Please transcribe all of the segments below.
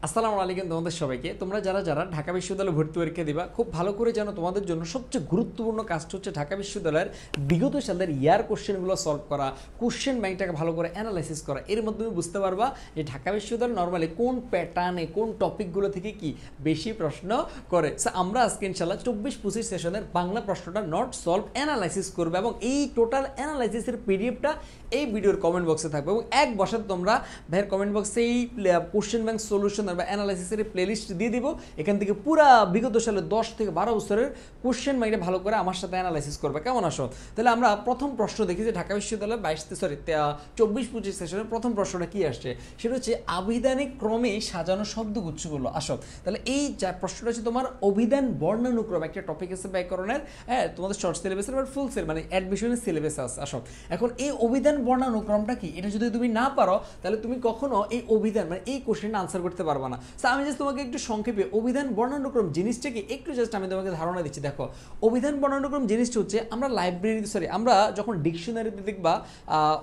আসসালামু আলাইকুম তোমাদের সবাইকে। তোমরা যারা যারা ঢাকা বিশ্ববিদ্যালয়ে ভর্তি পরীক্ষা দিবা, খুব ভালো করে জানো তোমাদের জন্য সবচেয়ে গুরুত্বপূর্ণ কাজটা হচ্ছে ঢাকা বিশ্ববিদ্যালয়ের বিগত সালের ইয়ার কোশ্চেনগুলো সলভ করা, কোশ্চেন ব্যাংকটাকে ভালো করে অ্যানালাইসিস করা। এর মাধ্যমে বুঝতে পারবা যে ঢাকা বিশ্ববিদ্যালয় নর্মালি কোন প্যাটার্নে কোন টপিকগুলো থেকে কি বেশি প্রশ্ন করে। সো আমরা আজকে ইনশাল্লাহ 24-25 সেশনের বাংলা প্রশ্নটা নট সলভ অ্যানালাইসিস করবে এবং এই টোটাল অ্যানালাইসিসের পিডিএফটা এই ভিডিওর কমেন্ট বক্সে থাকবে এবং এক বসাতে তোমরা ভাইয়ের কমেন্ট বক্সে এই কোশ্চেন ব্যাংক সলিউশন বা অ্যানালাইসিসের প্লেলিস্ট দিয়ে দিব। এখান থেকে পুরা বিগত সালে 10 থেকে 12 বছরের কোশ্চেন ব্যাংকটা ভালো করে আমার সাথে অ্যানালাইসিস করবে। কেমন আসো? তাহলে আমরা প্রথম প্রশ্ন দেখি যে ঢাকা বিশ্ববিদ্যালয় 24-25 সেশনের প্রথম প্রশ্নটা কি আসছে, সেটা হচ্ছে আবিধানিক ক্রমে সাজানো শব্দগুচ্ছগুলো। আসো তাহলে এই যা প্রশ্নটা হচ্ছে তোমার অভিধান বর্ণানুক্রম, একটা টপিক আছে ব্যাকরণের, হ্যাঁ তোমাদের শর্ট সিলেবাসের বা ফুল মানে অ্যাডমিশনের সিলেবাস আছে। আসো এখন এই অভিধান বর্ণানুক্রমটা কি, এটা যদি তুমি না পারো তাহলে তুমি কখনো এই অভিধান মানে এই কোশ্চেনটা আনসার করতে পারবা না। আমি জাস্ট তোমাকে একটু সংক্ষেপে অভিধান বর্ণানুক্রম জিনিসটা কি একটু জাস্ট আমি তোমাকে ধারণা দিচ্ছি। দেখো অভিধান বর্ণানুক্রম জিনিসটা হচ্ছে আমরা আমরা যখন ডিকশনারিতে দেখবা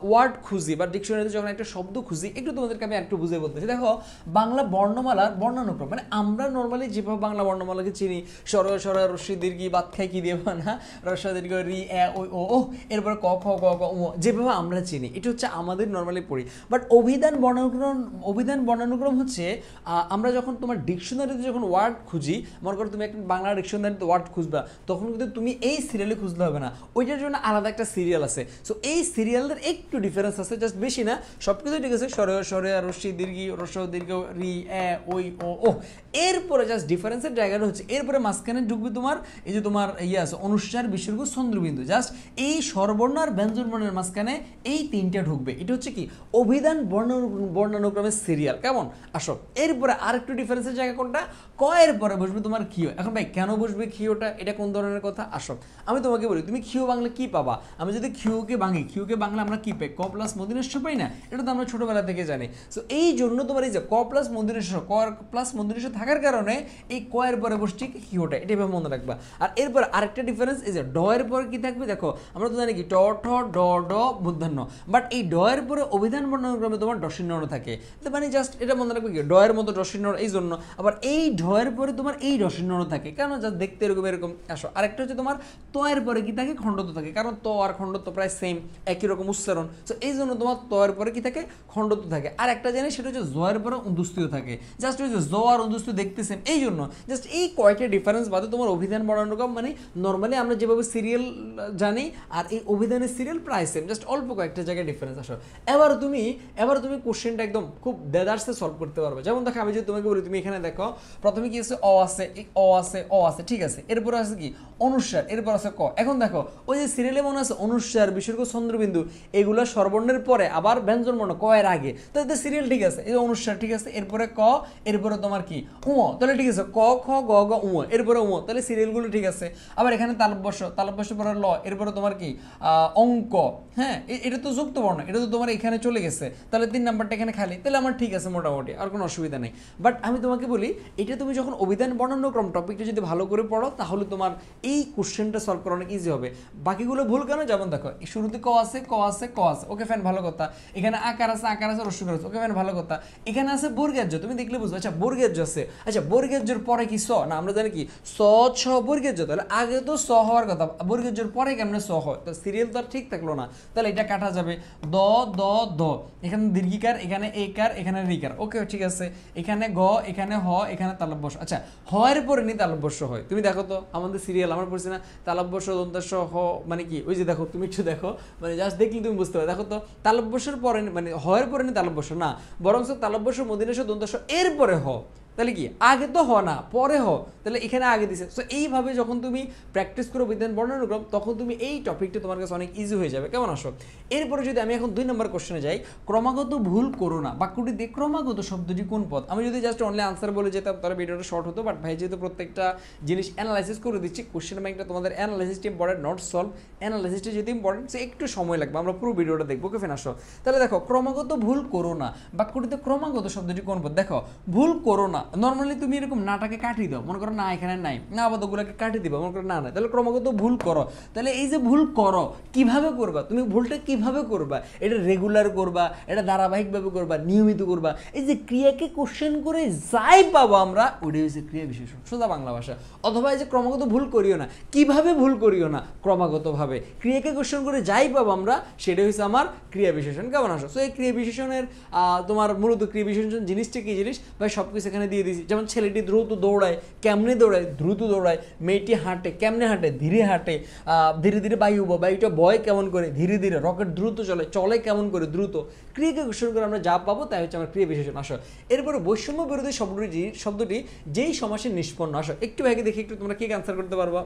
ওয়ার্ড খুঁজি বা ডিকশনারিতে যখন একটা শব্দ খুঁজি, একটু তোমাদেরকে আমি একটু বুঝে বলতেছি। দেখো বাংলা বর্ণমালার বর্ণানুক্রম মানে আমরা নর্মালি যেভাবে বাংলা বর্ণমালাকে চিনি, স্বর স্বর রস্যই দীর্ঘি বাদ খাই কি দিয়ে না, রস্য দীর্ঘ রি এ ওই ও এরপর ক খ গ গ ও, যেভাবে আমরা চিনি এটা হচ্ছে আমাদের নর্মালি পড়ি। বাট অভিধান বর্ণানুক্রম হচ্ছে আমরা যখন তোমার ডিকশনারিতে যখন ওয়ার্ড খুঁজি, মনে করো তুমি একটা বাংলা ডিকশনারিতে ওয়ার্ড খুঁজবা, তখন কিন্তু তুমি এই সিরিয়ালে খুঁজতে হবে না, ওইটার জন্য আলাদা একটা সিরিয়াল আছে। সো এই সিরিয়ালদের একটু ডিফারেন্স আছে, জাস্ট বেশি না, সব কিছু ঠিক আছে, স্বর স্বরে রস্যই দীর্ঘি রস্য দীর্ঘ রি এ ওই ও এরপরে জাস্ট ডিফারেন্সের জায়গাটা হচ্ছে এরপরে মাঝখানে ঢুকবে তোমার এই যে তোমার ইয়ে আছে অনুস্বার বিসর্গ চন্দ্রবিন্দু, জাস্ট এই স্বরবর্ণ আর ব্যঞ্জন বর্ণের মাঝখানে এই তিনটা ঢুকবে। এটা হচ্ছে কি অভিধান বর্ণানুক্রমের সিরিয়াল। কেমন আসো এরপরে আরেকটু ডিফারেন্সের জায়গা কোনটা, ক এর পরে বসবে তোমার ক্ষীয়। এখন ভাই কেন বসবে ক্ষীয়টা, এটা কোন ধরনের কথা? আসো আমি তোমাকে বলি তুমি ক্ষীয় বাংলা কি পাবা। আমি যদি ক্ষীয়কে বাংলা আমরা কি পাই, ক প্লাস মূর্ধন্য পাই না, এটা তো আমরা ছোটবেলা থেকে জানি। সো এই জন্য তোমার এই যে ক প্লাস মূর্ধন্য থাকার কারণে এই ক এর পরে বসছে ক্ষীয়টা, এটা এভাবে মনে রাখবা। আর এরপর আরেকটা ডিফারেন্স এই যে ড এর পরে কি থাকবে, দেখো আমরা তো জানি কি ট ঠ ড ড মূর্ধন্য, বাট এই ড এর পরে অভিধান বর্ণানুক্রমে তোমার ডসির্ণ থাকে, মানে জাস্ট এটা মনে রাখবে কি ড এর মতো ডসির্ণ, এই জন্য আবার এই ঢ এর পরে তোমার এই ডসির্ণ থাকে, কেন জাস্ট দেখতে এরকম এরকম। আসো আরেকটা হচ্ছে তোমার ত এর পরে কি থাকে, খণ্ডত্ব থাকে, কারণ ত আর খণ্ডত্ব প্রায় সেম, একই রকম উচ্চারণ। সো এই জন্য তোমার ত এর পরে কি থাকে, খণ্ডত্ব থাকে। আর একটা জানি সেটা হচ্ছে জ এর পরে উন্দুস্তিও থাকে, জাস্ট ওই যে জ আর উন্দুস্তি দেখতে সেম, এই জন্য জাস্ট এই কয়টা ডিফারেন্স বাদে তোমার অভিধান বর্ণানুক্রম মানে নর্মালি আমরা যেভাবে সিরিয়াল জানি আর এই অভিধানের সিরিয়াল প্রায় সেম, জাস্ট অল্প কয়েকটা জায়গায় ডিফারেন্স। আসো এবার তুমি কোশ্চেনটা একদম খুব দেদার্সে সলভ করতে পারবে। যেমন দেখো আমি যদি তোমাকে বলি, তুমি এখানে দেখো প্রথমে কি আছে, অ আছে ঠিক আছে, এরপর আছে কি অনুস্বার, এরপর আছে ক। এখন দেখো ওই যে সিরিয়ালে মনে আছে অনুস্বার বিসর্গ চন্দ্রবিন্দু এগুলো স্বরবর্ণের পরে আবার ব্যঞ্জন বর্ণ ক এর আগে, তো এদের সিরিয়াল ঠিক আছে, এই অনুস্বার ঠিক আছে, এরপরে ক, এরপরে তোমার কি উ, তাহলে ঠিক আছে ক খ গ গ উ, এরপরে উ, তাহলে সিরিয়ালগুলো ঠিক আছে। আবার এখানে তালব্য পরে ল, এরপরে তোমার কি অঙ্ক, হ্যাঁ এটা তো যুক্ত বর্ণ, এটা তো তোমার এখানে চলে গেছে, তাহলে 3 নাম্বারটা এখানে খালি, তাহলে আমার ঠিক আছে মোটামুটি, আর কোনো অসুবিধা নেই। বাট আমি তোমাকে বলি এটা তুমি যখন অভিধান বর্ণানুক্রম টপিকটা যদি ভালো করে পড়ো তাহলে তোমার এই কোশ্চেনটা সলভ করা অনেক ইজি হবে। বাকিগুলো ভুল কেন, যেমন দেখো শুরুতে ক আছে ওকে ফ্যান ভালো কথা, এখানে আকার আছে রস্যকার আছে, ওকে ফ্যান ভালো কথা, এখানে আছে বর্গের জ, তুমি দেখলে বুঝো, আচ্ছা বর্গের জ আছে, আচ্ছা বর্গের জোর পরে কি স, না আমরা জানি কি স ছ বর্গের জ, তাহলে আগে তো স হওয়ার কথা, বর্গের জোর পরে কেমনে স হয়, তো সিরিয়াল তো আর ঠিক থাকলো না, তাহলে এটা কাটা যাবে। দ দ দ, এখানে দীর্ঘিকার, এখানে একার, এখানে রিকার, ওকে ঠিক আছে, এখানে গ, এখানে হ, এখানে তালব্যস্য। আচ্ছা হ এর পরে নি তালব্যস্য হয়, তুমি দেখো তো আমাদের সিরিয়াল আমার পড়ছি না, তালব্যস্য দন্তাস্য হ মানে কি, ওই যে দেখো তুমি একটু দেখো, মানে জাস্ট দেখলে তুমি বুঝতে পারো। দেখো তো তালব্যস্যের পরে মানে হ এর পরে নি তালব্যস্য না, বরং তালব্যস্য মূর্ধন্য দন্তাস্য এরপরে হ, তাহলে কি আগে তো হ না পরে হ, তাহলে এখানে আগে দিছে। সো এইভাবে যখন তুমি প্র্যাকটিস করো বিজ্ঞান বর্ণানুক্রম তখন তুমি এই টপিকটা তোমার কাছে অনেক ইজি হয়ে যাবে। কেমন আসো এরপরে যদি আমি এখন 2 নম্বর কোশ্চেনে যাই, ক্রমাগত ভুল করো না বাক্যটি দিয়ে ক্রমাগত শব্দটি কোন পদ। আমি যদি জাস্ট অনলি আনসার বলে যেতাম তাহলে ভিডিওটা শর্ট হতো, বাট ভাই যেহেতু প্রত্যেকটা জিনিস অ্যানালাইসিস করে দিচ্ছি, কোশ্চেন ব্যাংকটা তোমাদের অ্যানালাইসিসটা ইম্পর্টেন্ট, নট সলভ, অ্যানালাইসিসটা যেহেতু ইম্পর্টেন্ট সে একটু সময় লাগবে, আমরা পুরো ভিডিওটা দেখবো। ওকে ফেন আসো তাহলে দেখো ক্রমাগত ভুল করো না বাক্যটিতে ক্রমাগত শব্দটি কোন পদ। দেখো ভুল করো না নর্মালি তুমি এরকম নাটাকে কাটিয়ে দাও, মনে করো না এখানে নাই, না আপাতগুলোকে কাটিয়ে দিবা, মনে করো না নাই, তাহলে ক্রমাগত ভুল করো। তাহলে এই যে ভুল করো কিভাবে করবা, তুমি ভুলটা কিভাবে করবা, এটা রেগুলার করবা, এটা ধারাবাহিকভাবে করবা, নিয়মিত করবা। এই যে ক্রিয়াকে কোশ্চেন করে যাই পাবো আমরা, ওইটাই হচ্ছে ক্রিয়া বিশেষণ, সোজা বাংলা ভাষা। অথবা এই যে ক্রমাগত ভুল করিও না, কিভাবে ভুল করিও না, ক্রমাগতভাবে ক্রিয়াকে কোশ্চেন করে যাই পাবো আমরা, সেটাই হচ্ছে আমার ক্রিয়া বিশেষণ। কেমন আসো? সো এই ক্রিয়া বিশেষণের তোমার মূলত ক্রিয়া বিশেষণ জিনিসটা কি জিনিস ভাই, সব কিছু এখানে দিয়ে দিয়েছি। যেমন ছেলেটি দ্রুত দৌড়ায়, কেমনে দৌড়ায়, দ্রুত দৌড়ায়। মেয়েটি হাঁটে, কেমনে হাঁটে, ধীরে হাঁটে। ধীরে ধীরে বায়ুটা বয় কেমন করে, ধীরে ধীরে। রকেট দ্রুত চলে, চলে কেমন করে, দ্রুত। ক্রিয়াকে কোশ্চেন করে আমরা যা পাবো তাই হচ্ছে আমার ক্রিয়া বিশেষণ। আসো এরপরে বৈষম্য বিরোধী শব্দটি যেই সমাসে নিষ্পন্ন। আসো একটু ভাগে দেখি, একটু তোমরা কি আনসার করতে পারবা।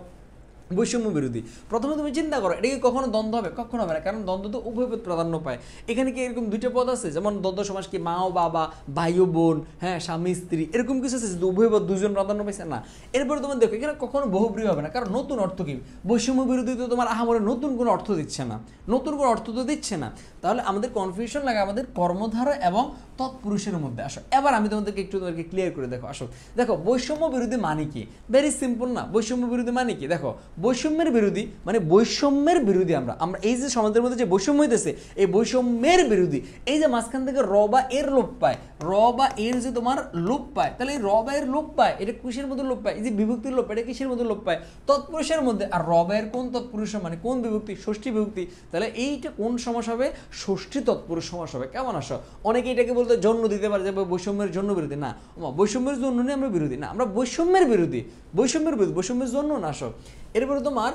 বৈষম্য বিরোধী, প্রথমে তুমি চিন্তা করো এটা কি কখনো দ্বন্দ্ব হবে? কখনো হবে না, কারণ দ্বন্দ্ব তো উভয় পদ প্রাধান্য পায়। এখানে কি এরকম দুইটা পদ আছে, যেমন দ্বন্দ্ব সমাস কি মা ও বাবা, ভাই ও বোন, হ্যাঁ স্বামী স্ত্রী, এরকম কিছু আছে যে উভয় পদ দুজন প্রাধান্য পাইছে না। এরপরে তোমার দেখো এখানে কখনো বহুব্রী হবে না, কারণ নতুন অর্থ কি, বৈষম্য বিরোধী তো তোমার আহামরে নতুন কোনো অর্থ দিচ্ছে না, নতুন কোনো অর্থ তো দিচ্ছে না। তাহলে আমাদের কনফিউশন লাগে আমাদের কর্মধারা এবং তৎপুরুষের মধ্যে। আসো এবার আমি তোমাদেরকে একটু ক্লিয়ার করে দেখো। আসো দেখো বৈষম্য বিরোধী মানে কি, ভেরি সিম্পল না। বৈষম্য বিরোধী মানে কি, দেখো বৈষম্যের বিরোধী মানে বৈষম্যের বিরোধী। আমরা এই যে সমাজের মধ্যে যে বৈষম্য হইতেছে, এই বৈষম্যের বিরোধী। এই যে মাঝখান থেকে র বা এর লোপ পায়, র বা এর যে তোমার লোপ পায়, তাহলে এই র বা এর লোপ পায়, এটা কিসের মধ্যে লোপ পায়, এই যে বিভক্তির লোপ, এটা কিসের মধ্যে লোপ পায়, তৎপুরুষের মধ্যে। আর র বা এর কোন তৎপুরুষ মানে কোন বিভক্তি, ষষ্ঠী বিভক্তি। তাহলে এইটা কোন সমাস হবে, ষষ্ঠী তৎপুরুষ সমাস হবে। কেমন আসো? অনেকে এটাকে বলতে জন্য দিতে পারে যে বৈষম্যের জন্য বিরোধী। না, বৈষম্যের জন্য নেই আমরা বিরোধী না, আমরা বৈষম্যের বিরোধী, বৈষম্যের বিরোধী, বৈষম্যের জন্য না। আসো এরপরে তোমার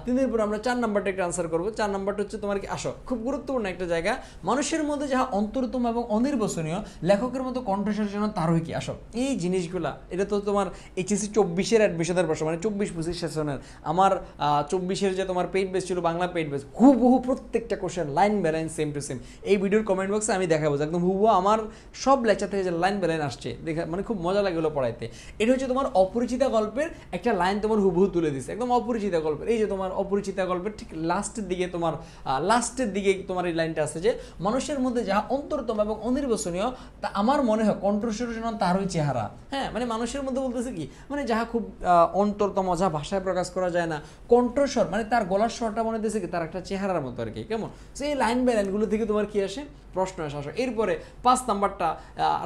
তিনের পর আমরা 4 নাম্বারটা একটা আনসার করবো। 4 নাম্বারটা হচ্ছে তোমার কি, আসো খুব গুরুত্বপূর্ণ একটা জায়গা, মানুষের মধ্যে যাহা অন্তরতম এবং অনির্বচনীয়, লেখকের মতো কণ্ঠস্বর যেন তারই কি। আসো এই জিনিসগুলা, এটা তো তোমার এইচএসসি 24-এর অ্যাডমিশনের প্রশ্ন, মানে 24-25 সেশনের। আমার 24-এর যে তোমার পেইড বেস ছিল, বাংলা পেইড বেস, হুবহু প্রত্যেকটা question line by line, same to same. এই ভিডিওর কমেন্ট বক্সে আমি দেখাবো একদম হুবহু আমার সব লেকচার থেকে যে লাইন বাই লাইন আসছে, দেখা মানে খুব মজা লাগলো পড়াইতে। এটা হচ্ছে তোমার অপরিচিতা গল্পের একটা লাইন তোমার হুবহু তুলে দিচ্ছে, একদম অপরিচিতা গল্পের। এই যে তোমার অপরিচিতা গল্পের ঠিক লাস্টের দিকে তোমার এই লাইনটা আছে যে মানুষের মধ্যে যাহা অন্তরতম এবং অনির্বচনীয়, তা আমার মনে হয় কণ্ঠস্বর যেন তারই চেহারা। হ্যাঁ, মানে মানুষের মধ্যে বলতেছে কি, মানে যাহা খুব অন্তরতম, যা ভাষায় প্রকাশ করা যায় না, কণ্ঠস্বর মানে তার গলার স্বরটা মনে হচ্ছে কি তার একটা চেহারার মতো আর কি। কেমন? সেই লাইন বাই লাইনগুলো থেকে তোমার কি আসে, প্রশ্ন আসে। আসো এরপরে 5 নাম্বারটা,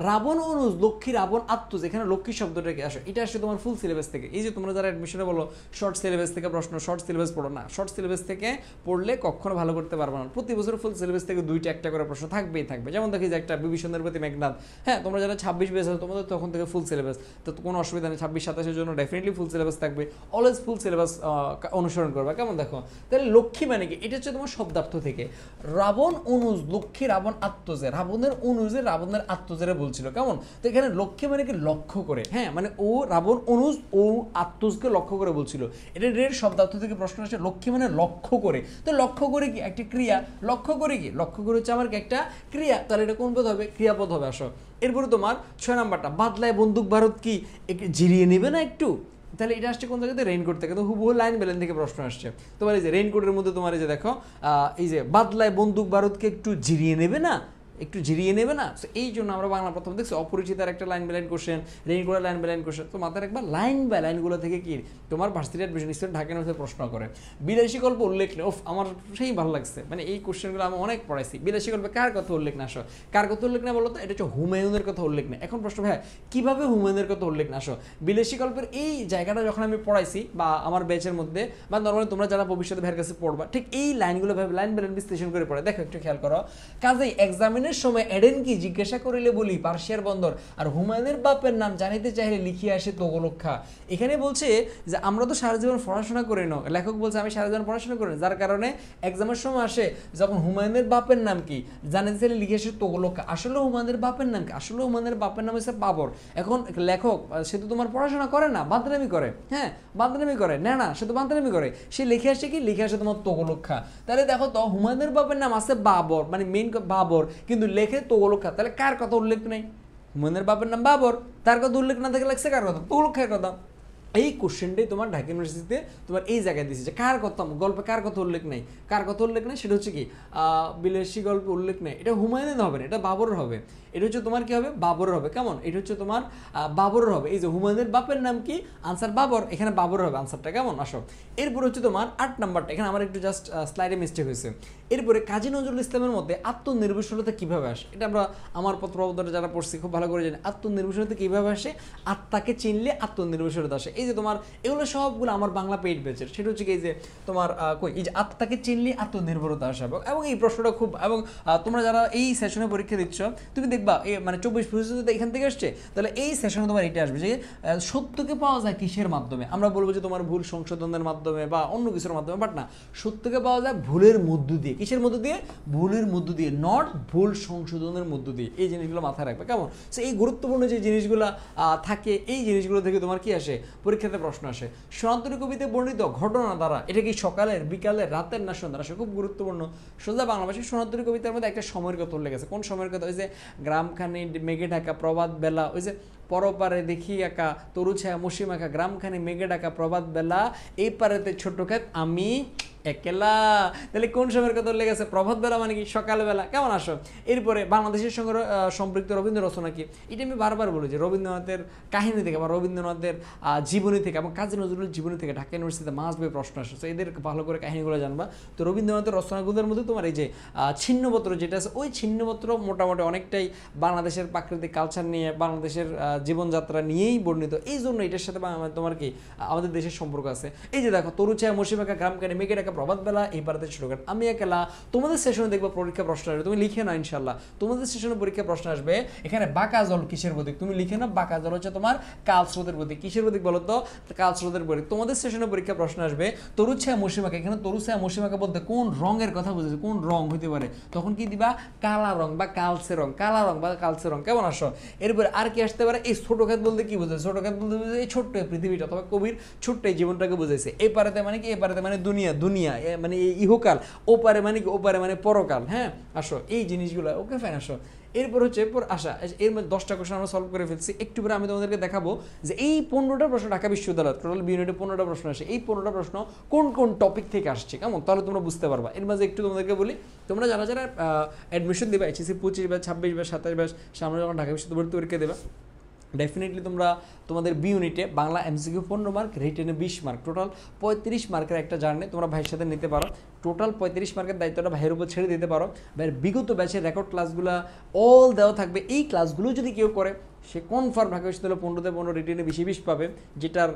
রাবণ অনুজ লক্ষ্মী রাবণ আত্মজ। এখানে লক্ষ্মী শব্দটা কি, আসো এটা আসে তোমার ফুল সিলেবাস থেকে। এই যে তোমরা যারা অ্যাডমিশনে বলো শর্ট সিলেবাস থেকে প্রশ্ন, শর্ট সিলেবাস পড়ো না, শর্ট সিলেবাস থেকে পড়লে কখনো ভালো করতে পারবে না। প্রতি বছর ফুল সিলেবাস থেকে 2টা একটা করে প্রশ্ন থাকবেই থাকবে। যেমন দেখি যে একটা বিভীষণের প্রতি মেঘনাদ, হ্যাঁ তোমরা যারা 26 বেস আছো তোমাদের তখন থেকে ফুল সিলেবাস, তো কোনো অসুবিধা নেই। 26-27-এর জন্য ডেফিনেটলি ফুল সিলেবাস থাকবে, অলওয়েজ ফুল সিলেবাস অনুসরণ করবা। কেমন? দেখো তাহলে লক্ষ্মী মানে কি, এটা হচ্ছে তোমার শব্দার্থ থেকে। রাবণ অনুজ লক্ষ্মী রাবণ আত্মজে, রাবণের অনুজে রাবণের আত্মজেরে বলছিল। কেমন? তো এখানে লক্ষ্মী মানে কি লক্ষ্য করে, হ্যাঁ মানে ও রাবণ অনুজ ও আত্মজকে লক্ষ্য করে বলছিল। এটা রের শব্দার্থ থেকে প্রশ্ন আসে, লক্ষ্মী মানে লক্ষ্য করে। তো লক্ষ্য করে কি একটা ক্রিয়া, লক্ষ্য করে কি, লক্ষ্য করে হচ্ছে আমার কি একটা ক্রিয়া। তাহলে এটা কোন পদ হবে, ক্রিয়াপদ হবে। আসো এরপরে তোমার 6 নাম্বারটা, বাদলায় বন্দুক ভারত কি জিরিয়ে নেবে না একটু। তাহলে এটা আসছে কোন জায়গাতে, রেইনকোট থেকে। তো হুবহু লাইন বেলেন থেকে প্রশ্ন আসছে তোমার। এই যে রেইনকোটের মধ্যে তোমার এই যে দেখো, এই যে বাদলায় বন্দুক ভারতকে একটু জিরিয়ে নেবে না, একটু জিরিয়ে নেবে না। তো এই জন্য আমরা বাংলা প্রথম দেখছি অপরিচিতার একটা লাইন বাই লাইন কোশ্চেন, রেইনকোটের লাইন বাই লাইন কোশ্চেন। তো মাথায় একবার লাইন বাই লাইনগুলো থেকে কি তোমার varsity admission student Dhaka university প্রশ্ন করে। বিলাসী গল্প উল্লেখ নেই, আমার সেই ভালো লাগছে, মানে এই কোশ্চেনগুলো আমি অনেক পড়াইছি। বিলাসী গল্পে কার কথা উল্লেখ না, আসো কার কথা উল্লেখ না বলো তো, এটা হচ্ছে হুমায়ুনের কথা উল্লেখ নেই। এখন প্রশ্ন ভাই কীভাবে হুমায়ুনের কথা উল্লেখ না, আসো বিলাসী গল্পের এই জায়গাটা যখন আমি পড়াইছি বা আমার ব্যাচের মধ্যে বা নর্মালি তোমরা যারা ভবিষ্যতে ভাইয়ের কাছে পড়বা, ঠিক এই লাইনগুলো ভাবে লাইন বাই লাইন বিশ্লেষণ করে পড়ে। দেখো একটু খেয়াল করো, কাজেই এক্সামিনের সময় এডেন কি জিজ্ঞাসা করিলে বলি পার্সিয়ার বন্দর, আর হুমায়ুনের বাপের নাম জানিতে চাইলে লিখিয়া আসে তোগলক্ষা। এখানে বলছে যে আমরা তো সারা জীবন পড়াশোনা করি না, লেখক বলছে আমি সারা জীবন পড়াশোনা করি, যার কারণে এক্সামের সময় আসে যখন হুমায়ুনের বাপের নাম কি জানিতে চাইলে লিখে আসে তোগলক্ষা। আসলে হুমায়ুনের বাপের নাম কি, আসলে হুমায়ুনের বাপের নাম হচ্ছে বাবর। এখন লেখক সে তো তোমার পড়াশোনা করে না, বাদরামি করে, হ্যাঁ বাদরামি করে না, সে তো বাদরামি করে, সে লিখে আসে কি, লিখে আসে তোমার তোগলক্ষা। তাহলে দেখো তো হুমায়ুনের বাপের নাম আছে বাবর, মানে মেইন বাবর, কিন্তু লেখে তোগলক্ষা। তাহলে কার কথা উল্লেখ নেই, হুমায়ুনের বাপের নাম বাবর, তার কথা উল্লেখ না থেকে লাগছে কার কথা, তোগলক্ষার কথা। এই কোশ্চেনটাই তোমার ঢাকা ইউনিভার্সিটিতে তোমার এই জায়গায় দিয়েছে যে কার কথা, গল্পে কার কথা উল্লেখ নেই, কার কথা উল্লেখ নেই, সেটা হচ্ছে কি বিলাসী গল্পে উল্লেখ নেই, এটা হুমায়ুনের হবে না, এটা বাবরের হবে। এটা হচ্ছে তোমার কি হবে, বাবরের হবে। কেমন, এটা হচ্ছে তোমার বাবরের হবে। এই যে হুমায়ুনের বাপের নাম কি, আনসার বাবর, এখানে বাবরের হবে আনসারটা। কেমন, আসো এরপর হচ্ছে তোমার 8 নাম্বারটা, এখানে আমার একটু জাস্ট স্লাইডে মিস্টেক হয়েছে। এরপরে কাজী নজরুল ইসলামের মধ্যে আত্মনির্ভরশীলতা কিভাবে আসে, এটা আমরা আমার পত্রবোধনে যারা পড়ছি খুব ভালো করে জানি। আত্মনির্ভরশীলতা কিভাবে আসে, আত্মাকে চিনলে আত্মনির্ভরশীলতা আসে। এই যে তোমার এগুলো সবগুলো আমার বাংলা পেইড ব্যাচের, সেটা হচ্ছে কি এই যে তোমার কই এই যে আত্মাকে চিনলে আত্মনির্ভরতা আসে। এবং এই প্রশ্নটা খুব, এবং তোমরা যারা এই সেশনে পরীক্ষা দিচ্ছ তুমি দেখবা এই মানে 24-25 এখান থেকে আসছে, তাহলে এই সেশনে তোমার এটা আসবে যে সত্যকে পাওয়া যায় কিসের মাধ্যমে। আমরা বলবো যে তোমার ভুল সংশোধনের মাধ্যমে বা অন্য কিছুর মাধ্যমে, বাট না, সত্যকে পাওয়া যায় ভুলের মধ্য দিয়ে। কিসের মধ্য দিয়ে, ভুলের মধ্য দিয়ে, নট ভুল সংশোধনের মধ্য দিয়ে। এই জিনিসগুলো মাথায় রাখবে। কেমন, সো এই গুরুত্বপূর্ণ যে জিনিসগুলো থাকে, এই জিনিসগুলো থেকে তোমার কি আসে, পরীক্ষাতে প্রশ্ন আসে। সনাতনী কবিতায় বর্ণিত ঘটনা দ্বারা, এটা কি সকালের, বিকালের, রাতের না সন্ধ্যার আসে, খুব গুরুত্বপূর্ণ। সোজা বাংলা ভাষায় সনাতনী কবিতার মধ্যে একটা সময়ের কথা উল্লেখ আছে। কোন সময়ের কথা, ওই যে গ্রামখানি মেঘে ঢাকা প্রভাত বেলা, ওই যে পরপারে দেখি একা তরু ছায়া মসিম আঁকা, গ্রামখানি মেঘে ঢাকা প্রভাত বেলা, এই পারেতে ছোট ক্ষেত আমি একেলা। তাহলে কোন সময়ের কথা উল্লেখ আছে, প্রভাত বেলা মানে কি, সকালবেলা। কেমন, আসো এরপরে বাংলাদেশের সঙ্গে সম্পৃক্ত রবীন্দ্র রচনা কি, এটা আমি বারবার বলি যে রবীন্দ্রনাথের কাহিনী থেকে বা রবীন্দ্রনাথের জীবনী থেকে এবং কাজী নজরুলের জীবনী থেকে ঢাকা ইউনিভার্সিটিতে মাস্ট বি প্রশ্ন আসে। তো এদের ভালো করে কাহিনীগুলো জানবা। তো রবীন্দ্রনাথের রচনাগুলোর মধ্যে তোমার এই যে ছিন্নপত্র যেটা আছে, ওই ছিন্নপত্র মোটামুটি অনেকটাই বাংলাদেশের প্রাকৃতিক কালচার নিয়ে, বাংলাদেশের জীবনযাত্রা নিয়েই বর্ণিত। এই জন্য এটার সাথে তোমার কি আমাদের দেশের সম্পর্ক আছে। এই যে দেখো তরু ছায়া মসিমাকা গ্রামখানি মেঘে ঢাকা প্রভাত বেলা, এই পারাতে ছোটখাট আমি একেলা। তোমাদের সেশনে দেখবো পরীক্ষা প্রশ্ন আসবে, তুমি লিখে না ইনশাল্লাহ। তোমাদের সেশনে পরীক্ষা প্রশ্ন আসবে এখানে বাঁকা জল কিসের প্রতীক, তুমি লিখে না। বাঁকা জল হচ্ছে তোমার কাল স্রোতের প্রতীক। কিসের প্রতীক বলো তো, কাল স্রোতের প্রতীক। তোমাদের সেশনে পরীক্ষা প্রশ্ন আসবে তরু ছায়া মসিমাকা, এখানে তরু ছায়া মসিমাকা বলতে কোন রঙের কথা বুঝেছে, কোন রং হইতে পারে, তখন কি দিবা, কালা রং বা কালচে রং, কালা রং বা কালচে রং। কেমন, আসো এরপরে আর কি আসতে পারে, এই ছোট খাত বলতে কি বোঝায়, ছোট খাত বলতে বোঝায় এই ছোট্ট পৃথিবীটা, তবে কবির ছোট্ট এই জীবনটাকে বুঝাইছে। এই পারেতে মানে কি, এই পারেতে মানে দুনিয়া, দুনিয়া মানে ইহকাল, ওপারে মানে কি, ওপারে মানে পরকাল। হ্যাঁ, আসো এই জিনিসগুলো, ওকে ফাইন। আসো এরপর হচ্ছে আসা, এর মধ্যে 10টা কোশ্চেন আমরা সলভ করে ফেলছি। একটু পরে আমি তোমাদেরকে দেখাবো যে এই 15টা প্রশ্ন ঢাকা বিশ্ববিদ্যালয় টোটাল ইউনিটে 15টা প্রশ্ন আসে, এই 15টা প্রশ্ন কোন কোন টপিক থেকে আসছে। কেমন, তাহলে তোমরা বুঝতে পারবা। এর মাঝে একটু তোমাদেরকে বলি, তোমরা যারা যারা অ্যাডমিশন দেবে HSC 25 বা 26 বা 27 ব্যাচ, সামনে যখন ঢাকা বিশ্ববিদ্যালয় ভর্তি পরীক্ষা দেবে, ডেফিনেটলি তোমরা তোমাদের বি ইউনিটে বাংলা MCQ 15 মার্ক, রিটেনে 20 মার্ক, টোটাল 35 মার্কের একটা জার্নি তোমরা ভাইয়ের সাথে নিতে পারো। টোটাল 35 মার্কের দায়িত্বটা ভাইয়ের উপর ছেড়ে দিতে পারো। ভাইয়ের বিগত ব্যাচের রেকর্ড ক্লাসগুলো অল দেওয়া থাকবে। এই ক্লাসগুলো যদি কেউ করে সে কনফার্ম ঢাকা বিশ্ববিদ্যালয় 15তে 15 রিটেনে 20 পাবে, যেটার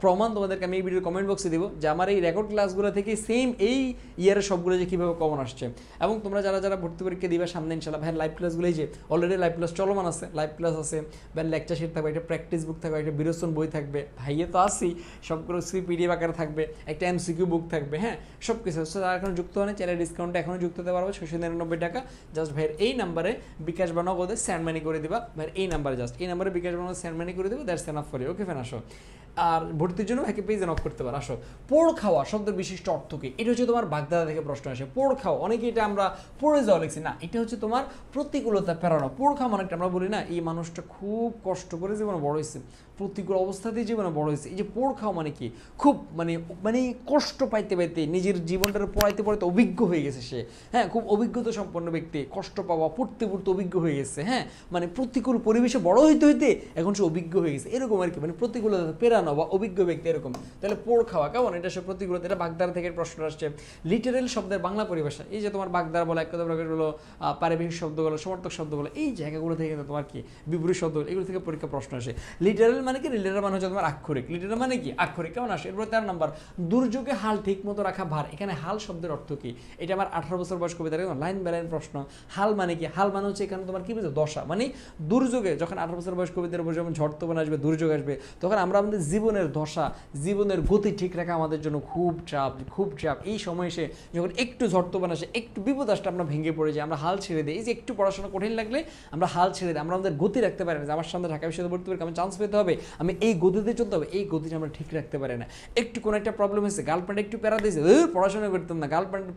প্রমাণ তোমাদেরকে আমি এই ভিডিওর কমেন্ট বক্সে দেবো যে আমার এই রেকর্ড ক্লাসগুলো থেকে সেম এই ইয়ারের সবগুলো যে কীভাবে কমন আসছে। এবং তোমরা যারা যারা ভর্তি পরীক্ষা দিবে সামনে ইনশাল্লাহ, ভাইয়ের লাইভ ক্লাসগুলোই যে অলরেডি লাইভ ক্লাস চলমান আছে, লাইভ ক্লাস আছে, ভাইয়ের লেকচার শিট থাকবে, একটা প্র্যাকটিস বুক থাকবে, একটা বিরোচন বই থাকবে, ভাইয়ে তো আসি সবগুলো PDF আকারে থাকবে, একটা MCQ বুক থাকবে। হ্যাঁ, সব কিছু যারা এখন যুক্ত হয় চ্যানেল ডিসকাউন্টে এখনও যুক্ত হতে পারবে 699 টাকা। জাস্ট ভাইয়ের এই নাম্বারে বিকাশ বা নগদে স্যান্ড মানি করে দিবা। ভাইয়ের এই নাম্বারে জাস্ট এই নাম্বারে বিকাশ বাংলা সেন্ড মানি করে দেবে, that's enough for you. Okay fan, আসো আর ভর্তির জন্য একে পেজে নক করতে পারো। আসো পোড় খাওয়া শব্দের বিশিষ্ট অর্থ কি, এটা হচ্ছে তোমার বাগদাদা থেকে প্রশ্ন আসে। পোড় খাওয়া, অনেকে এটা আমরা পড়ে যাওয়া লিখছি না, এটা হচ্ছে তোমার প্রতিকূলতা পেরানো। পোড় খাওয়া মানে আমরা বলি না এই মানুষটা খুব কষ্ট করে জীবনে বড় হয়েছে, প্রতিকূল অবস্থাতেই জীবনে বড় হয়েছে। এই যে পোড় খাওয়া মানে কি, খুব মানে মানে কষ্ট পাইতে পাইতে নিজের জীবনটার পড়াইতে পড়াইতে অভিজ্ঞ হয়ে গেছে সে। হ্যাঁ, খুব অভিজ্ঞতা সম্পন্ন ব্যক্তি, কষ্ট পাওয়া পড়তে পড়তে অভিজ্ঞ হয়ে গেছে। হ্যাঁ, মানে প্রতিকূল পরিবেশে বড় হইতে হইতে এখন সে অভিজ্ঞ হয়ে গেছে, এরকম আর কি, মানে প্রতিকূলতা পেরানো বা অভিজ্ঞ ব্যক্তি এরকম। তাহলে পোড় খাওয়া কেমন, এটা সে প্রতিকূলতা। এটা বাগদারা থেকে প্রশ্ন আসছে। লিটারেল শব্দের বাংলা পরিভাষা, এই যে তোমার বাগদারা বলে, এক কথা প্রকার হলো পারিভাষিক শব্দগুলো, সমর্থক শব্দগুলো, এই জায়গাগুলো থেকে কিন্তু তোমার কি বিপরীত শব্দগুলো, এগুলো থেকে পরীক্ষা প্রশ্ন আসে। লিটারেল মানে কি, লিটারেল মানে হচ্ছে তোমার আক্ষরিক, লিটারেল মানে কি আক্ষরিক। কেমন আসে এরপর 13 নাম্বার, দুর্যোগে হাল ঠিক মতো রাখা ভার। এখানে হাল শব্দের অর্থ কি, এটা আমার 18 বছর বয়স কবিতা, লাইন বাই লাইন প্রশ্ন। হাল মানে কি, হাল মানে হচ্ছে এখানে তোমার কি বুঝো, দশা। মানে দুর্যোগে যখন 18 বছর বয়স কবিতার উপর যখন ঝড় তুফান আসবে, দুর্যোগ আসবে, তখন আমরা আমাদের জীবনের দশা, জীবনের গতি ঠিক রাখা আমাদের জন্য খুব চাপ, খুব চাপ। এই সময় এসে যখন একটু ঝড় তুফান আসে, একটু বিপদ আসলে আমরা ভেঙে পড়ে যাই, আমরা হাল ছেড়ে দিই। এই যে একটু পড়াশোনা কঠিন লাগলে আমরা হাল ছেড়ে দিই, আমরা আমাদের গতি রাখতে পারি না। আমার সামনে ঢাকা বিশ্ববিদ্যালয়ে ভর্তি পরীক্ষা আমি চান্স পেতে হবে, আমি এই গতিতে চলতে হবে, এই গতিটা আমরা ঠিক রাখতে পারি না। একটু কোনো একটা প্রবলেম হয়েছে, গার্লফ্রেন্ড একটু প্যারা দিয়েছে, পড়াশোনা করতাম না, গার্লফ্রেন্ড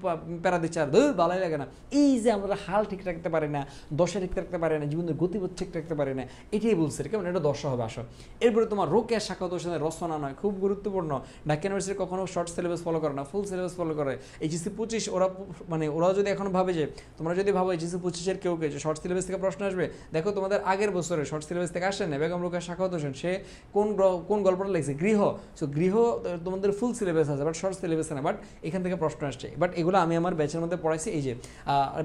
প্যারা দিচ্ছে আর ভালোই লাগে না। এই যে আমরা হাল ঠিক রাখতে পারি না, দশা ঠিক রাখতে পারি না, জীবনের গতিবোধ ঠিক রাখতে পারি না, এটাই বলছে কেমন, এটা দশা হবে। আসো এরপরে তোমার রোকেয়া শাখাত সাথে রচনা নয়, খুব গুরুত্বপূর্ণ। ঢাকা ইউনিভার্সিটি কখনো শর্ট সিলেবাস ফলো করে না, ফুল সিলেবাস ফলো করে। এইচএসসি 25 ওরা যদি এখন ভাবে যে তোমরা যদি ভাবো এইচএসসি 25-এর কেউ যে শর্ট সিলেবাস থেকে প্রশ্ন আসবে, দেখো তোমাদের আগের বছরে শর্ট সিলেবাস থেকে আসে না। বেগম রোকেয়া সাখাওয়াত হোসেন সে কোন গল্পটা লিখছে, গৃহ। সো গৃহ তোমাদের ফুল সিলেবাস আছে, বাট শর্ট সিলেবাস না, বাট এখান থেকে প্রশ্ন আসছে। বাট এগুলো আমি আমার ব্যাচের মধ্যে পড়াইছি। এই যে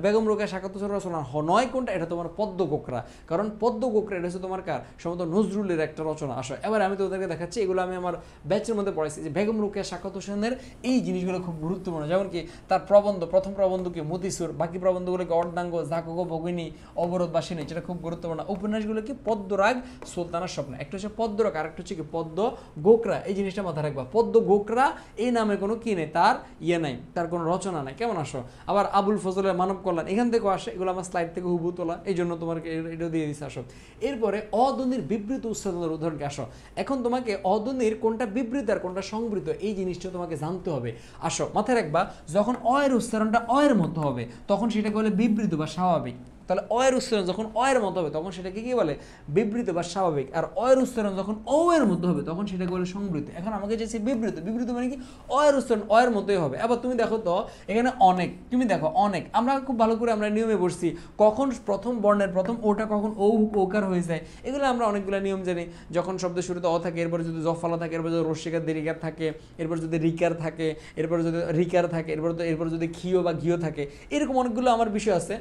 বেগম রোকেয়া সাখাওয়াত হোসেন রচনা নয় কোনটা, এটা তোমার পদ্ম গোকরা। কারণ পদ্ম গোকরা এটা হচ্ছে তোমার কার, সম্ভবত নজরুলের একটা রচনা। আসো এবার আমি তোমাদেরকে দেখাচ্ছি, এগুলো আমি আমার ব্যাচের মধ্যে পড়াইছি। যে বেগম রোকেয়া সাখাওয়াত হোসেনের এই জিনিসগুলো খুব গুরুত্বপূর্ণ। যেমন কি তার প্রবন্ধ, প্রথম প্রবন্ধ কি মতিসুর, বাকি প্রবন্ধগুলোকে অর্ধাঙ্গ, জাগগ, ভগিনী, অবরোধ, বাসিনী, যেটা খুব গুরুত্বপূর্ণ। উপন্যাসগুলো কি পদ্মরাগ, সুলতানার স্বপ্ন। একটা হচ্ছে পদ্মরাগ, আরেকটা হচ্ছে কি পদ্ম গোকরা। এই জিনিসটা মাথায় রাখবা, পদ্ম গোকরা এই নামে কোনো কি নেই, তার নাই, তার কোনো রচনা নাই। কেমন আসো? আবার আবুল ফজলের মানব কল্যাণ এখান থেকেও আসে, এগুলো আমার স্লাইড থেকে হুবহু তোলা, এই জন্য তোমাকে এটা দিয়ে দিচ্ছে। আসো এরপরে অধ্বনির বিবৃত উচ্চারণের উদাহরণকে আসো। এখন তোমাকে অধ্বনির কোনটা বিবৃত আর কোনটা সংবৃত এই জিনিসটা তোমাকে জানতে হবে। আসো মাথায় রাখবা, যখন অয়ের উচ্চারণটা অয়ের মতো হবে তখন সেটাকে বলে বিবৃত বা স্বাভাবিক। তাহলে অয়ের উচ্চারণ যখন অয়ের মতো হবে তখন সেটাকে কি বলে, বিবৃত বা স্বাভাবিক। আর অয়ের উচ্চারণ যখন ও এর মতো হবে তখন সেটাকে বলে সংবৃত। এখন আমাকে যে বিবৃত, বিবৃত মানে কি, অয়ের উচ্চারণ অয়ের মতোই হবে। আবার তুমি দেখো তো এখানে অনেক, তুমি দেখো অনেক, আমরা খুব ভালো করে আমরা নিয়মে বসছি, কখন প্রথম বর্ণের প্রথম ওটা কখন ওকার হয়ে যায়, এগুলো আমরা অনেকগুলো নিয়ম জানি। যখন শব্দ শুরুতে অ থাকে, এরপরে যদি জফলা থাকে, এরপর যদি রস্যিকার দেরিকার থাকে, এরপর যদি রিকার থাকে, এরপর যদি রিকার থাকে, এরপর যদি ঘিও বা ঘিও থাকে, এরকম অনেকগুলো আমার বিষয় আছে।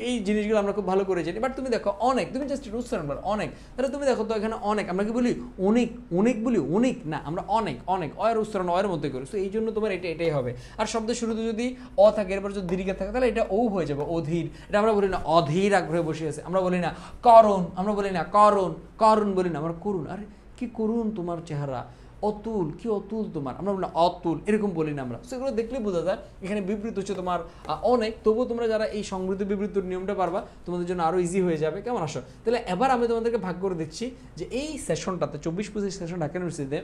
এই জিনিসগুলো আমরা খুব ভালো করে জানি। বাট তুমি দেখো অনেক, তুমি জাস্ট উচ্চারণ করো অনেক, তাহলে তুমি দেখো তো এখানে অনেক, আমরা কি বলি অনেক, অনেক বলি অনেক না, আমরা অনেক অনেক অয়ের উচ্চারণ অয়ের মধ্যে করি। সো এই জন্য তোমার এটাই হবে। আর শব্দের শুরুতে যদি অ থাকে, এরপর যদি দীর্ঘ থাকে, তাহলে এটা ও হয়ে যাবে, অধীর। এটা আমরা বলি না অধীর আগ্রহে বসে আছে, আমরা বলি না করুণ, আমরা বলি না করুণ বলি না, আমরা করুণ। আরে কি করুণ তোমার চেহারা, অতুল, কি অতুল তোমার, আমরা বলি না অতুল, এরকম বলি না আমরা। সেগুলো দেখলে বোঝা যায় এখানে বিবৃত হচ্ছে তোমার অনেক। তবুও তোমরা যারা এই সংবৃত বিবৃতির নিয়মটা পারবা তোমাদের জন্য আরো ইজি হয়ে যাবে। কেমন আসো? তাহলে এবার আমি তোমাদেরকে ভাগ করে দিচ্ছি যে এই সেশনটাতে 24-25 সেশন ঢাকা ইউনিভার্সিটিতে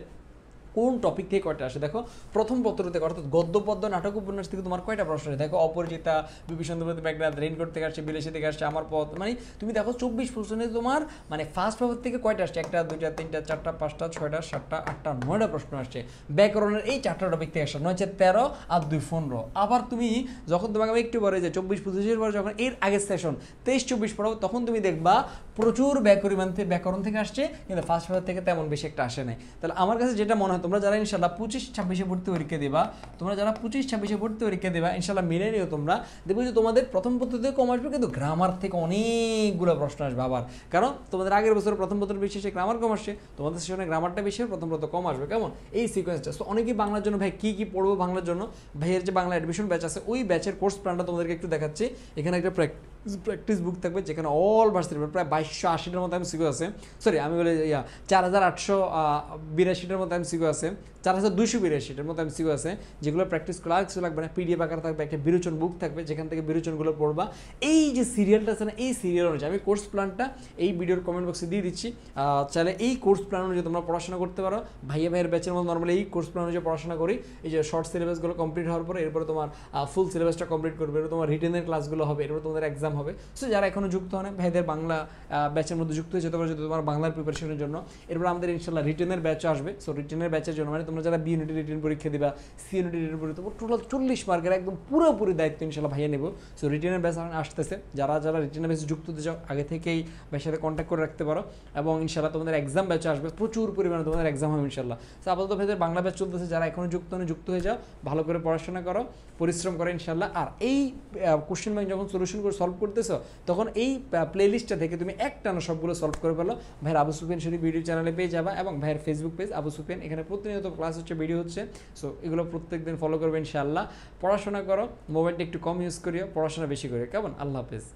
কোন টপিক থেকে কয়টা আসে। দেখো প্রথম পত্র থেকে, অর্থাৎ গদ্য পদ্য নাটক উপন্যাস থেকে তোমার কয়টা প্রশ্ন আসে। দেখো অপরিচিতা, বিভীষণপ্রতি মেঘনাদ, রেইনকোট থেকে আসছে, বিলেসি থেকে আসছে, আমার পথ। মানে তুমি দেখো 24 প্রশ্নে তোমার মানে ফার্স্ট পেপার থেকে কয়টা আসছে, 1টা 2টা 3টা 4টা 5টা 6টা 7টা 8টা 9টা প্রশ্ন আসছে। ব্যাকরণের এই 4টা টপিক থেকে আসছে, 9 4 13 আর 2 15। আবার তুমি যখন তোমাকে আমি একটু পরে যে 24-25 পরে যখন এর আগের সেশন 23-24 পড়াবো, তখন তুমি দেখবা প্রচুর ব্যাকরণ থেকে আসছে, কিন্তু ফার্স্ট পেপার থেকে তেমন বেশি একটা আসে নাই। তাহলে আমার কাছে যেটা মনে হয়, তোমরা যারা ইনশাল্লাহ 25-26 ভর্তি পরীক্ষা দেবা, তোমরা যারা 25-26 ভর্তি পরীক্ষা দেবা ইনশাল্লাহ মিলে নিও, তোমরা দেখবে যে তোমাদের প্রথম পত্র থেকে কম আসবে, কিন্তু গ্রামার থেকে অনেকগুলো প্রশ্ন আসবে আবার। কারণ তোমাদের আগের বছর প্রথম পত্র বেশি এসে গ্রামার কম আসছে, তোমাদের সেশনে গ্রামারটা বেশি হবে, প্রথম পত্র কম আসবে। কেমন এই সিকোয়েন্সটা? তো অনেকেই বাংলার জন্য ভাই কি পড়বো বাংলার জন্য, ভাইয়ের যে বাংলা অ্যাডমিশন ব্যাচ আছে ওই ব্যাচের কোর্স প্ল্যানটা তোমাদেরকে একটু দেখাচ্ছি। এখানে একটা প্র্যাকটিস বুক থাকবে যেখানে অল ভার্সিটি প্রায় 2280টার মতো এমসিকিউ আছে, সরি আমি বলি 4882টার মতো এমসিকিউ আছে, 4282টার মতো এমসিকিউ আছে, যেগুলো প্র্যাকটিস করা আর কিছু লাগবে না। পিডিএফ আকার থাকবে, একটা বিরোচন বুক থাকবে যেখান থেকে বিরোচনগুলো পড়বা। এই যে সিরিয়ালটা আছে না, এই সিরিয়াল অনুযায়ী আমি কোর্স প্ল্যানটা এই ভিডিওর কমেন্ট বক্সে দিয়ে দিচ্ছি। চাইলে এই কোর্স প্ল্যান অনুযায়ী তোমরা পড়াশোনা করতে পারো। ভাইয়ের ব্যাচের মতো নর্মালি এই কোর্স প্ল্যান অনুযায়ী পড়াশোনা করি। এই যে শর্ট সিলেবাসগুলো কমপ্লিট হওয়ার পরে এরপরে তোমার ফুল সিলেবাসটা কমপ্লিট করবে, এরপর তোমার রিটেনের ক্লাসগুলো হবে, এরপর তোমাদের এক্সাম হবে। সো যারা এখনো যুক্ত হয় না, ভাইদের বাংলা ব্যাচের মধ্যে যুক্ত হয়ে যেতে পারো যদি তোমার বাংলার প্রিপারেশনের জন্য। এরপর আমাদের ইনশাল্লাহ রিটেনের ব্যাচও আসবে। সো রিটেনের ব্যাচের জন্য মানে তোমরা যারা বি ইউনিটি রিটেন পরীক্ষা দিবা, সি ইউনিটি রিটেন পরীক্ষা, টোটাল 40 মার্কের একদম পুরোপুরি দায়িত্ব ইনশাল্লাহ ভাইয়া নেব। সো রিটেনের ব্যাচ আসতেছে, যারা রিটেনের ব্যাচে যুক্ত হতে চাও আগে থেকেই ভাইয়ের সাথে কন্ট্যাক্ট করে রাখতে পারো। এবং ইনশাল্লাহ তোমাদের এক্সাম ব্যাচে আসবে, প্রচুর পরিমাণে তোমাদের এক্সাম হবে ইনশাল্লাহ। সো আপাতত ভাইদের বাংলা ব্যাচ চলতেছে, যারা এখনো যুক্ত হয়ে যাও, ভালো করে পড়াশোনা করো, পরিশ্রম করো ইনশাল্লাহ। আর এই কোশ্চেন ব্যাংক যখন সলিউশন করে সলভ করতেছো, তখন এই প্লেলিস্টটা থেকে তুমি একটানা সবগুলো সলভ করে ফেলো। ভাইয়ের আবু সুফিয়ান শরীফ ভিডিও চ্যানেলে পেয়ে যাবা, এবং ভাইয়ের ফেসবুক পেজ আবু সুফিয়ান, এখানে প্রতিনিয়ত ক্লাস হচ্ছে, ভিডিও হচ্ছে। সো এগুলো প্রত্যেকদিন ফলো করবে ইনশাআল্লাহ। পড়াশোনা করো, মোবাইলটা একটু কম ইউজ করিও, পড়াশোনা বেশি করিও। কেমন? আল্লাহ হাফেজ।